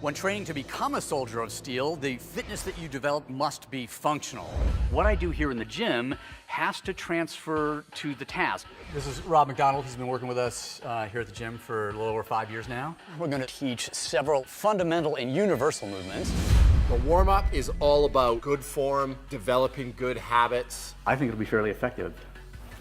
When training to become a soldier of steel, the fitness that you develop must be functional. What I do here in the gym has to transfer to the task. This is Rob McDonald. He's been working with us here at the gym for a little over 5 years now. We're going to teach several fundamental and universal movements. The warm-up is all about good form, developing good habits. I think it'll be fairly effective.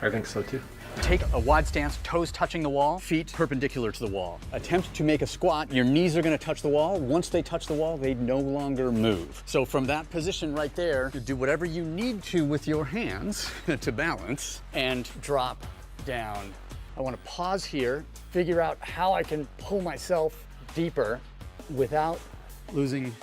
I think so too. Take a wide stance, toes touching the wall, feet perpendicular to the wall. Attempt to make a squat, your knees are gonna touch the wall. Once they touch the wall, they no longer move. So from that position right there, you do whatever you need to with your hands to balance and drop down. I wanna pause here, figure out how I can pull myself deeper without losing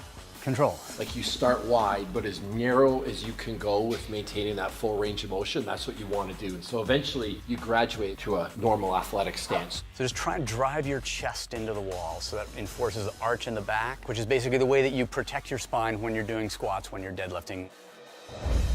control. Like you start wide, but as narrow as you can go with maintaining that full range of motion, that's what you want to do. And so eventually you graduate to a normal athletic stance. So just try and drive your chest into the wall so that enforces the arch in the back, which is basically the way that you protect your spine when you're doing squats, when you're deadlifting.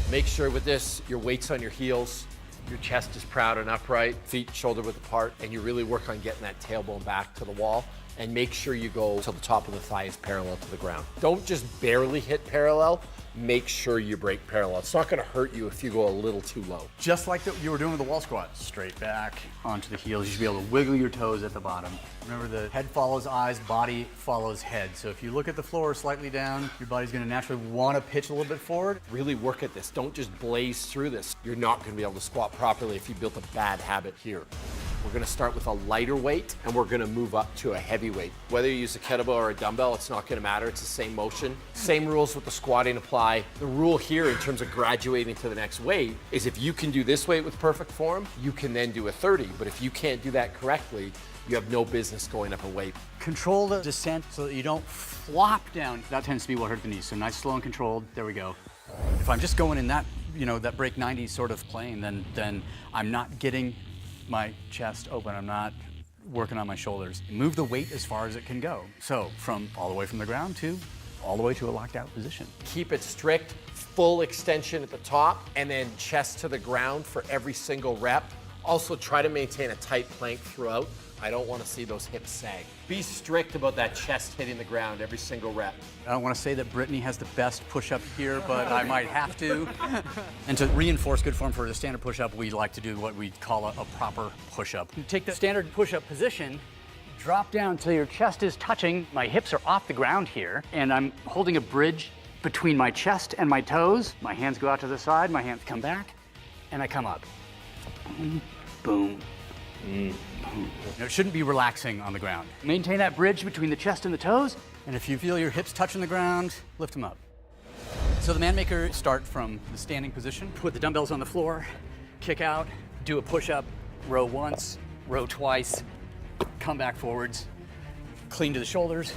Make sure with this, your weight's on your heels, your chest is proud and upright, feet shoulder width apart, and you really work on getting that tailbone back to the wall. And make sure you go till the top of the thigh is parallel to the ground. Don't just barely hit parallel, make sure you break parallel. It's not gonna hurt you if you go a little too low. Just like you were doing with the wall squat. Straight back onto the heels. You should be able to wiggle your toes at the bottom. Remember, the head follows eyes, body follows head. So if you look at the floor slightly down, your body's gonna naturally wanna pitch a little bit forward. Really work at this. Don't just blaze through this. You're not gonna be able to squat properly if you built a bad habit here. We're gonna start with a lighter weight and we're gonna move up to a heavy weight. Whether you use a kettlebell or a dumbbell, it's not gonna matter, it's the same motion. Same rules with the squatting apply. The rule here in terms of graduating to the next weight is if you can do this weight with perfect form, you can then do a 30. But if you can't do that correctly, you have no business going up a weight. Control the descent so that you don't flop down. That tends to be what hurt the knees. So nice, slow and controlled, there we go. If I'm just going in that, that break 90 sort of plane, then I'm not getting my chest open, I'm not working on my shoulders. Move the weight as far as it can go. So from all the way from the ground to all the way to a locked out position. Keep it strict, full extension at the top, and then chest to the ground for every single rep. Also try to maintain a tight plank throughout. I don't want to see those hips sag. Be strict about that chest hitting the ground every single rep. I don't want to say that Brittany has the best push-up here, but I might have to. And to reinforce good form for the standard push-up, we like to do what we call a proper push-up. You take the standard push-up position, drop down until your chest is touching. My hips are off the ground here, and I'm holding a bridge between my chest and my toes. My hands go out to the side, my hands come back, and I come up. Boom, boom. It shouldn't be relaxing on the ground. Maintain that bridge between the chest and the toes, and if you feel your hips touching the ground, lift them up. So the man maker, start from the standing position, put the dumbbells on the floor, kick out, do a push-up, row once, row twice, come back forwards, clean to the shoulders,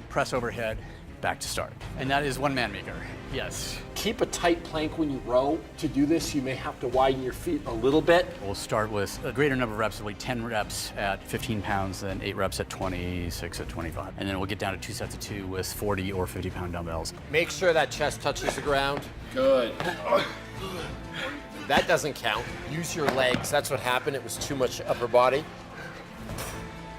press overhead, back to start. And that is one man maker, yes. Keep a tight plank when you row. To do this, you may have to widen your feet a little bit. We'll start with a greater number of reps, like 10 reps at 15 pounds, then 8 reps at 20, 6 at 25. And then we'll get down to 2 sets of 2 with 40 or 50-pound dumbbells. Make sure that chest touches the ground. Good. That doesn't count. Use your legs. That's what happened. It was too much upper body.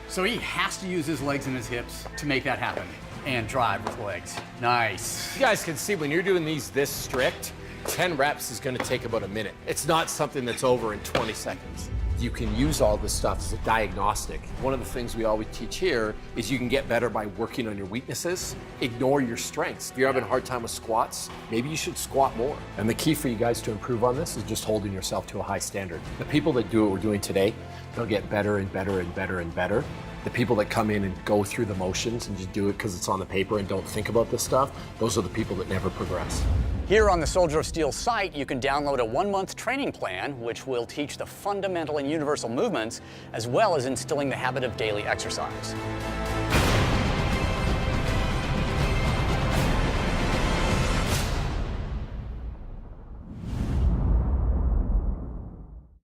So he has to use his legs and his hips to make that happen. And drive with legs. Nice. You guys can see when you're doing these this strict, 10 reps is gonna take about a minute. It's not something that's over in 20 seconds. You can use all this stuff as a diagnostic. One of the things we always teach here is you can get better by working on your weaknesses. Ignore your strengths. If you're having a hard time with squats, maybe you should squat more. And the key for you guys to improve on this is just holding yourself to a high standard. The people that do what we're doing today, they'll get better and better and better and better. The people that come in and go through the motions and just do it because it's on the paper and don't think about this stuff, those are the people that never progress. Here on the Soldier of Steel site, you can download a 1-month training plan, which will teach the fundamental and universal movements, as well as instilling the habit of daily exercise.